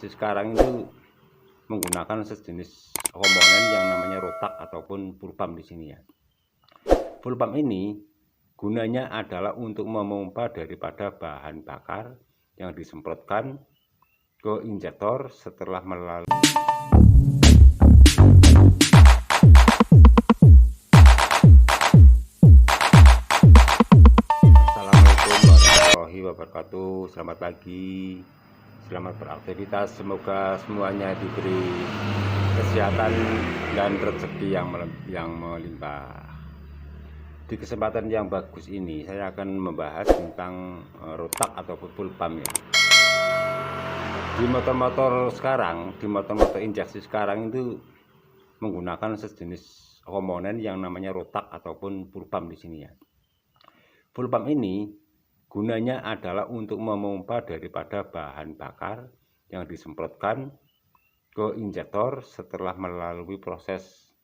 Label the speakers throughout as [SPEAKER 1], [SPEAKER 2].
[SPEAKER 1] Sekarang itu menggunakan sejenis komponen yang namanya rotak ataupun full pump di sini ya. Full pump ini gunanya adalah untuk memompa daripada bahan bakar yang disemprotkan ke injektor setelah melalui. Assalamualaikum warahmatullahi wabarakatuh. Selamat pagi, selamat beraktivitas. Semoga semuanya diberi kesehatan dan rezeki yang melimpah. Di kesempatan yang bagus ini saya akan membahas tentang rotak ataupun full pump ya. Di motor-motor sekarang, di motor-motor injeksi sekarang itu menggunakan sejenis komponen yang namanya rotak ataupun full pump di sini ya. Full pump ini gunanya adalah untuk memompa daripada bahan bakar yang disemprotkan ke injektor setelah melalui proses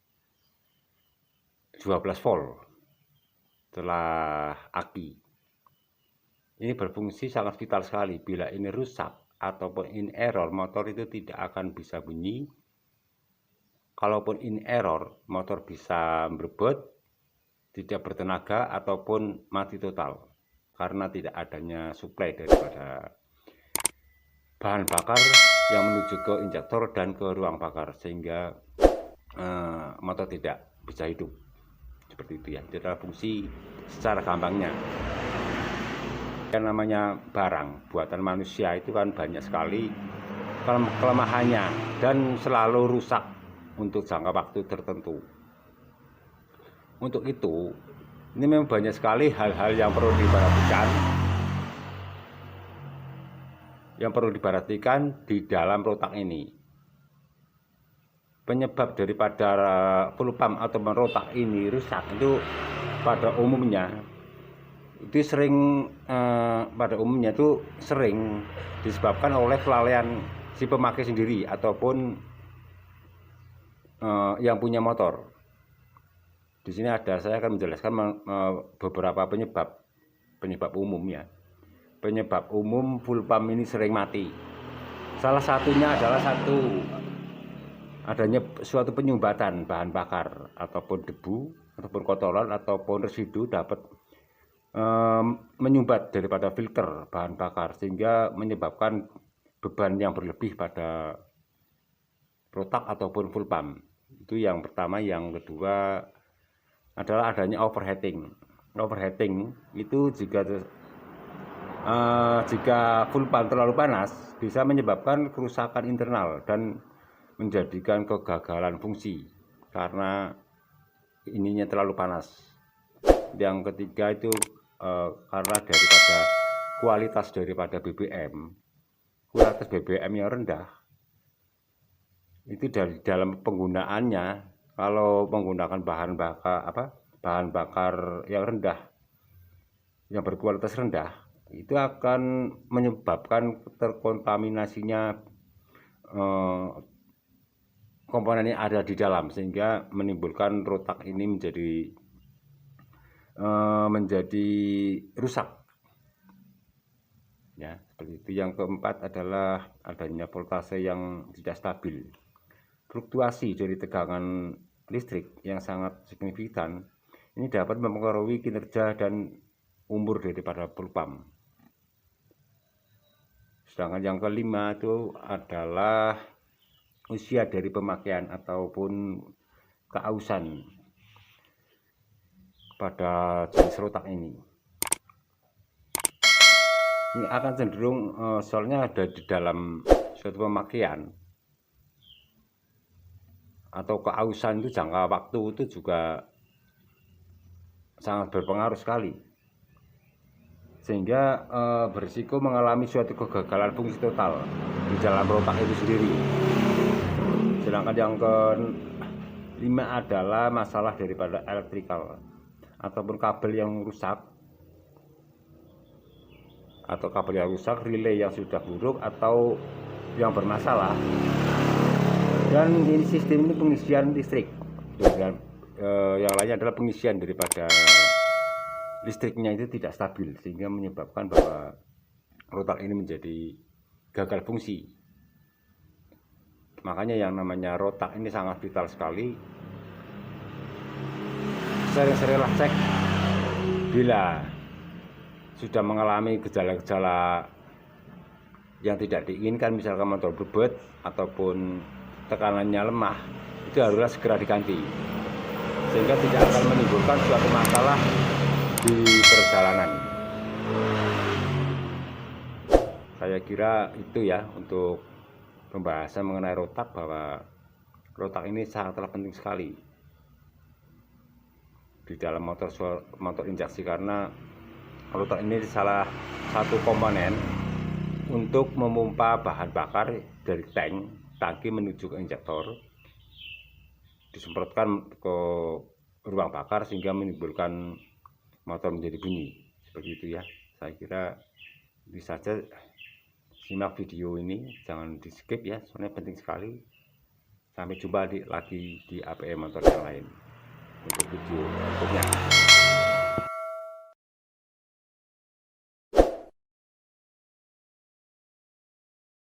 [SPEAKER 1] 12 volt setelah aki. Ini berfungsi sangat vital sekali. Bila ini rusak ataupun in error, motor itu tidak akan bisa bunyi. Kalaupun in error, motor bisa berebut, tidak bertenaga ataupun mati total karena tidak adanya suplai daripada bahan bakar yang menuju ke injektor dan ke ruang bakar, sehingga motor tidak bisa hidup. Seperti itu ya, itu adalah fungsi secara gampangnya. Yang namanya barang buatan manusia itu kan banyak sekali kelemahannya dan selalu rusak untuk jangka waktu tertentu. Untuk itu, ini memang banyak sekali hal-hal yang perlu diperhatikan di dalam rotak ini. Penyebab daripada full pump atau rotak ini rusak itu pada umumnya sering disebabkan oleh kelalaian si pemakai sendiri ataupun yang punya motor. Di sini saya akan menjelaskan beberapa penyebab umumnya. Penyebab umum full pump ini sering mati. Salah satunya adalah adanya suatu penyumbatan bahan bakar ataupun debu ataupun kotoran ataupun residu dapat menyumbat daripada filter bahan bakar sehingga menyebabkan beban yang berlebih pada rotak ataupun full pump. Itu yang pertama. Yang kedua adalah adanya overheating. Overheating itu jika full pump terlalu panas bisa menyebabkan kerusakan internal dan menjadikan kegagalan fungsi karena ininya terlalu panas. Yang ketiga itu karena daripada kualitas BBM yang rendah. Itu dari dalam penggunaannya, kalau menggunakan bahan bakar yang rendah, yang berkualitas rendah, itu akan menyebabkan terkontaminasinya komponen yang ada di dalam sehingga menimbulkan rotak ini menjadi rusak. Ya, seperti itu. Yang keempat adalah adanya voltase yang tidak stabil. Fluktuasi dari tegangan listrik yang sangat signifikan ini dapat mempengaruhi kinerja dan umur daripada full pump. Sedangkan yang kelima itu adalah usia dari pemakaian ataupun keausan pada jenis rotak ini. Ini akan cenderung soalnya ada di dalam suatu pemakaian atau keausan itu jangka waktu itu juga sangat berpengaruh sekali, sehingga berisiko mengalami suatu kegagalan fungsi total di dalam rotak itu sendiri. Sedangkan yang kelima adalah masalah daripada elektrikal ataupun kabel yang rusak, relay yang sudah buruk atau yang bermasalah, dan ini sistem ini pengisian listrik. Dan yang lainnya adalah pengisian daripada listriknya itu tidak stabil sehingga menyebabkan bahwa rotak ini menjadi gagal fungsi. Makanya yang namanya rotak ini sangat vital sekali. Sering-seringlah cek bila sudah mengalami gejala-gejala yang tidak diinginkan, misalkan motor berbet ataupun tekanannya lemah, itu haruslah segera diganti sehingga tidak akan menimbulkan suatu masalah di perjalanan. Saya kira itu ya untuk pembahasan mengenai rotak, bahwa rotak ini sangatlah penting sekali di dalam motor injeksi, karena rotak ini salah satu komponen untuk memompa bahan bakar dari tangki menuju ke injektor, disemprotkan ke ruang bakar sehingga menimbulkan motor menjadi bunyi seperti itu ya. Saya kira bisa saja, simak video ini, jangan di skip ya, soalnya penting sekali. Sampai jumpa lagi di APM motor yang lain untuk video berikutnya.